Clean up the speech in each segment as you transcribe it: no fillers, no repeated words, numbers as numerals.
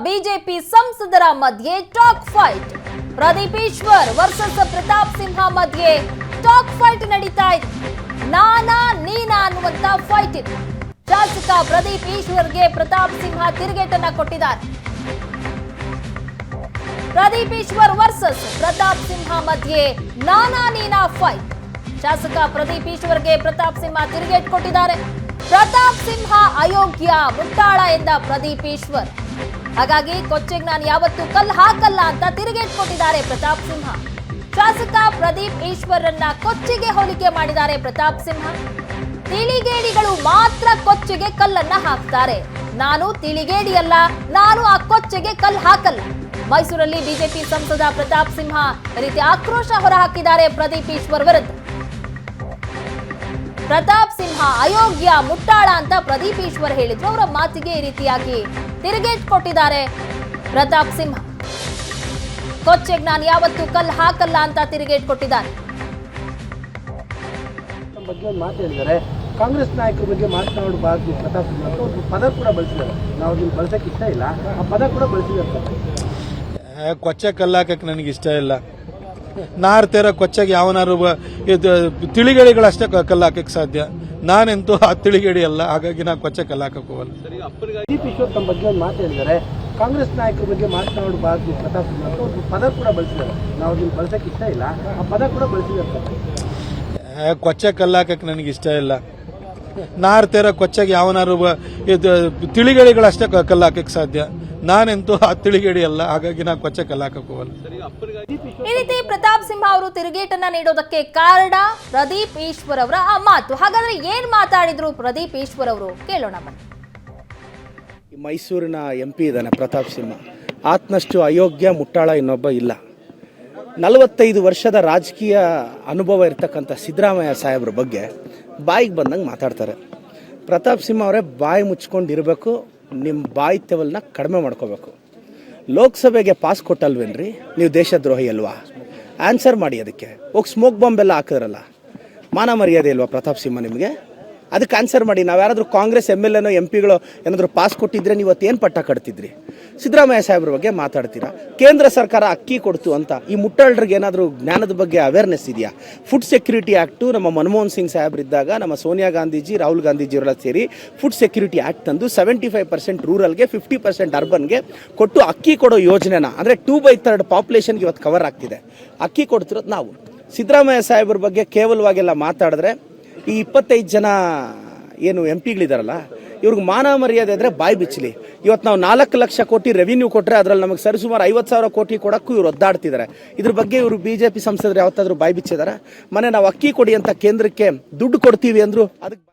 BJP ಸಂಸದರ ಮಧ್ಯೆ talk fight. Pradeep Eshwar versus Pratap Simha ಮಧ್ಯೆ ಟಾಕ್ ಫೈಟ್ ನಡೀತಾ ಇದೆ. ನಾನಾ ನೀನಾ ಅನ್ನುವಂತ ಫೈಟ್ ಇದೆ. ಶಾಸಕ ಪ್ರದೀಪ್ ಈಶ್ವರ್ಗೆ ಪ್ರತಾಪ್ ಸಿಂಹ ತಿರುಗೇಟನ್ನ ಕೊಟ್ಟಿದ್ದಾರೆ. ಪ್ರದೀಪ್ ಈಶ್ವರ್ ವರ್ಸಸ್ ಪ್ರತಾಪ್ ಸಿಂಹ ಮಧ್ಯೆ ನಾನಾ ನೀನಾ ಫೈಟ್. ಶಾಸಕ ಪ್ರದೀಪ್ ಈಶ್ವರ್ಗೆ ಪ್ರತಾಪ್ ಸಿಂಹ ತಿರುಗೇಟ್ ಕೊಟ್ಟಿದ್ದಾರೆ. ಪ್ರತಾಪ್ ಸಿಂಹ ಅಯೋಗ್ಯ ಮುಟ್ಟಾಳ ಎಂದ ಪ್ರದೀಪ್ ಈಶ್ವರ್. ಹಾಗಾಗಿ ಕೊಚ್ಚೆಗೆ ನಾನು ಯಾವತ್ತೂ ಕಲ್ಲು ಹಾಕಲ್ಲ ಅಂತ ತಿರುಗೇಟ್ ಕೊಟ್ಟಿದ್ದಾರೆ ಪ್ರತಾಪ್ ಸಿಂಹ. ಶಾಸಕ ಪ್ರದೀಪ್ ಈಶ್ವರನ್ನ ಕೊಚ್ಚಿಗೆ ಹೋಲಿಕೆ ಮಾಡಿದ್ದಾರೆ ಪ್ರತಾಪ್ ಸಿಂಹ. ತಿಳಿಗೇಡಿಗಳು ಮಾತ್ರ ಕೊಚ್ಚಿಗೆ ಕಲ್ಲನ್ನ ಹಾಕ್ತಾರೆ. ನಾನು ತಿಳಿಗೇಡಿಯಲ್ಲ, ನಾನು ಆ ಕೊಚ್ಚೆಗೆ ಕಲ್ಲು ಹಾಕಲ್ಲ. ಮೈಸೂರಲ್ಲಿ ಬಿಜೆಪಿ ಸಂಸದ ಪ್ರತಾಪ್ ಸಿಂಹ ಈ ರೀತಿ ಆಕ್ರೋಶ ಹೊರಹಾಕಿದ್ದಾರೆ ಪ್ರದೀಪ್ ಈಶ್ವರ್ ವಿರುದ್ಧ. ಪ್ರತಾಪ್ ಸಿಂಹ ಅಯೋಗ್ಯ ಮುಟ್ಟಾಳ ಅಂತ ಪ್ರದೀಪ್ ಈಶ್ವರ್ ಹೇಳಿದ್ರು. ಅವರ ಮಾತಿಗೆ ಈ ರೀತಿಯಾಗಿ ತಿರುಗೇಟ್ ಕೊಟ್ಟಿದ್ದಾರೆ ಪ್ರತಾಪ್ ಸಿಂಹ. ಕೊಚ್ಚೆಗೆ ನಾನು ಯಾವತ್ತೂ ಕಲ್ಲು ಹಾಕಲ್ಲ ಅಂತ ತಿರುಗೇಟ್ ಕೊಟ್ಟಿದ್ದಾರೆ. ಬಗ್ಗೆ ಒಂದು ಮಾತು ಹೇಳಿದ್ದಾರೆ, ಕಾಂಗ್ರೆಸ್ ನಾಯಕರ ಬಗ್ಗೆ ಮಾತನಾಡಬಾರ್ದು ಪ್ರತಾಪ್ ಸಿಂಹ ಅಂತ ಒಂದು ಪದ ಕೂಡ ಬಳಸಿದ್ದಾರೆ. ನಾವು ಅದನ್ನು ಬಳಸಕ್ಕೆ ಇಷ್ಟ ಇಲ್ಲ, ಆ ಪದ ಕೂಡ ಬಳಸಿದ್ದಾರೆ. ಕೊಚ್ಚೆ ಕಲ್ಲಾಕಕ್ಕೆ ನನಗೆ ಇಷ್ಟ ಇಲ್ಲ. ನಾರ್ತಿರ ಕೊಚ್ಚೆಗೆ ಯಾವನಾರು ತಿಳಿಗೇಡಿಗಳಷ್ಟೇ ಕಲ್ಲಾಕಕ್ಕೆ ಸಾಧ್ಯ. ನಾನೆಂತೂ ಆ ತಿಳಿಗೇಡಿ ಅಲ್ಲ, ಹಾಗಾಗಿ ನಾನು ಕೊಚ್ಚೆ ಕಲ್ಲಾಕಕ್ಕೆ ಹೋಗಲ್ಲ. ಪ್ರದೀಪ್ ಈಶ್ವರ್ ತಮ್ಮ ಬಗ್ಗೆ ಒಂದು ಮಾತು ಹೇಳಿದ್ದಾರೆ, ಕಾಂಗ್ರೆಸ್ ನಾಯಕರ ಬಗ್ಗೆ ಮಾತನಾಡಬಾರ್ದು ಪ್ರತಾಪ್ ಸಿಂಹ ಅಂತ ಒಂದು ಪದ ಕೂಡ ಬಳಸಿದ್ದಾರೆ. ನಾವು ಅದನ್ನು ಬಳಸಕ್ಕೆ ಇಷ್ಟ ಇಲ್ಲ, ಆ ಪದ ಕೂಡ ಬಳಸಿದ್ದಾರೆ. ಕೊಚ್ಚೆ ಕಲ್ಲಾಕಕ್ಕೆ ನನಗೆ ಇಷ್ಟ ಇಲ್ಲ. ನಾರ್ತಿರ ಕೊಚ್ಚೆಗೆ ಯಾವನಾರು ತಿಳಿಗೇಡಿಗಳಷ್ಟೇ ಕಲ್ಲಾಕಕ್ಕೆ ಸಾಧ್ಯ. ನಾನೆಂತೂ ಆ ತಿಳಿಗೇಡಿ ಅಲ್ಲ, ಹಾಗಾಗಿ ನಾನು ಕೊಚ್ಚೆ ಕಲ್ಲಾಕಕ್ಕೆ ಹೋಗಲ್ಲ. ಈ ರೀತಿ ಪ್ರತಾಪ್ ಸಿಂಹ ಅವರು ತಿರುಗೇಟನ್ನ ನೀಡೋದಕ್ಕೆ ಕಾರಣ ಪ್ರದೀಪ್ ಈಶ್ವರ್ ಅವರ ಆ ಮಾತು. ಹಾಗಾದ್ರೆ ಏನ್ ಮಾತಾಡಿದ್ರು ಪ್ರದೀಪ್ ಈಶ್ವರ್ ಅವರು, ಕೇಳೋಣ ಬನ್ನಿ. ಮೈಸೂರಿನ MP ಇದ್ದಾನೆ ಪ್ರತಾಪ್ ಸಿಂಹ. ಆತನಷ್ಟು ಅಯೋಗ್ಯ ಮುಟ್ಟಾಳ ಇನ್ನೊಬ್ಬ ಇಲ್ಲ. 45 ವರ್ಷದ ರಾಜಕೀಯ ಅನುಭವ ಇರ್ತಕ್ಕಂಥ ಸಿದ್ದರಾಮಯ್ಯ ಸಾಹೇಬ್ರ ಬಗ್ಗೆ ಬಾಯಿಗೆ ಬಂದಂಗೆ ಮಾತಾಡ್ತಾರೆ. ಪ್ರತಾಪ್ ಸಿಂಹ ಅವರೇ ಬಾಯಿ ಮುಚ್ಕೊಂಡಿರಬೇಕು, ನಿಮ್ಮ ಬಾಯಿತ್ಯವನ್ನ ಕಡಿಮೆ ಮಾಡ್ಕೋಬೇಕು. ಲೋಕಸಭೆಗೆ ಪಾಸ್ ಕೊಟ್ಟಲ್ವೇನ್ರಿ ನೀವು? ದೇಶದ್ರೋಹಿ ಅಲ್ವಾ? ಆನ್ಸರ್ ಮಾಡಿ. ಅದಕ್ಕೆ ಹೋಗಿ ಸ್ಮೋಕ್ ಬಾಂಬ್ ಎಲ್ಲ ಹಾಕಿದ್ರಲ್ಲ, ಮಾನ ಮರ್ಯಾದೆ ಇಲ್ವಾ ಪ್ರತಾಪ್ ಸಿಂಹ ನಿಮಗೆ? ಅದಕ್ಕೆ ಆನ್ಸರ್ ಮಾಡಿ. ನಾವು ಯಾರಾದರೂ ಕಾಂಗ್ರೆಸ್ MLA MP ಏನಾದರೂ ಪಾಸ್ ಕೊಟ್ಟಿದ್ರೆ ನೀವು ಏನು ಪಟ್ಟ ಕಟ್ತಿದ್ರಿ? ಸಿದ್ದರಾಮಯ್ಯ ಸಾಹೇಬ್ರ ಬಗ್ಗೆ ಮಾತಾಡ್ತೀರಾ. ಕೇಂದ್ರ ಸರ್ಕಾರ ಅಕ್ಕಿ ಕೊಡ್ತು ಅಂತ ಈ ಮುಟ್ಟಳ್ರಿಗೆ ಏನಾದರೂ ಜ್ಞಾನದ ಬಗ್ಗೆ ಅವೇರ್ನೆಸ್ ಇದೆಯಾ? ಫುಡ್ ಸೆಕ್ಯೂರಿಟಿ ಆ್ಯಕ್ಟು ನಮ್ಮ ಮನಮೋಹನ್ ಸಿಂಗ್ ಸಾಹೇಬ್ರಿದ್ದಾಗ ನಮ್ಮ ಸೋನಿಯಾ ಗಾಂಧೀಜಿ, ರಾಹುಲ್ ಗಾಂಧೀಜಿಯವರೆಲ್ಲ ಸೇರಿ ಫುಡ್ ಸೆಕ್ಯೂರಿಟಿ ಆ್ಯಕ್ಟ್ ತಂದು 75% ರೂರಲ್ಗೆ 50% ಅರ್ಬನ್ಗೆ ಕೊಟ್ಟು ಅಕ್ಕಿ ಕೊಡೋ ಯೋಜನೆನ, ಅಂದರೆ 2/3 ಪಾಪ್ಯುಲೇಷನ್ಗೆ ಇವತ್ತು ಕವರ್ ಆಗ್ತಿದೆ. ಅಕ್ಕಿ ಕೊಡ್ತಿರೋದು ನಾವು. ಸಿದ್ದರಾಮಯ್ಯ ಸಾಹೇಬ್ರ ಬಗ್ಗೆ ಕೇವಲವಾಗೆಲ್ಲ ಮಾತಾಡಿದ್ರೆ ಈ 25 ಜನ ಏನು MP ಗಳಿದಾರಲ್ಲ, ಇವ್ರಿಗೆ ಮಾನ ಮರ್ಯಾದೆ ಇದ್ರೆ ಬಾಯಿ ಬಿಚ್ಚಲಿ. ಇವತ್ತು ನಾವು 4 ಲಕ್ಷ ಕೋಟಿ ರೆವಿನ್ಯೂ ಕೊಟ್ಟರೆ ಅದರಲ್ಲಿ ನಮಗೆ ಸರಿಸುಮಾರು 50,000 ಕೋಟಿ ಕೊಡೋಕ್ಕೂ ಇವ್ರು ಒದ್ದಾಡ್ತಿದ್ದಾರೆ. ಇದ್ರ ಬಗ್ಗೆ ಇವರು BJP ಸಂಸದರು ಯಾವತ್ತಾದ್ರೂ ಬಾಯಿ ಬಿಚ್ಚಿದಾರ? ಮನೆ ನಾವು ಅಕ್ಕಿ ಕೊಡಿ ಅಂತ ಕೇಂದ್ರಕ್ಕೆ ದುಡ್ಡು ಕೊಡ್ತೀವಿ ಅಂದ್ರು ಅದಕ್ಕೆ.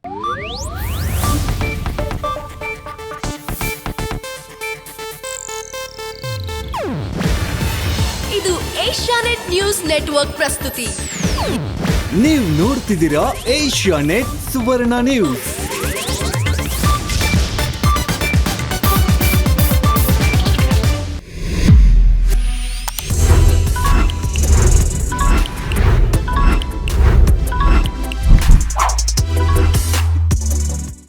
ಇದು ಏಷ್ಯಾನೆಟ್ ನ್ಯೂಸ್ ನೆಟ್ವರ್ಕ್ ಪ್ರಸ್ತುತಿ. ನೀವು ನೋಡ್ತಿದ್ದೀರಾ ಏಷ್ಯಾನೆಟ್ ಸುವರ್ಣ ನ್ಯೂಸ್.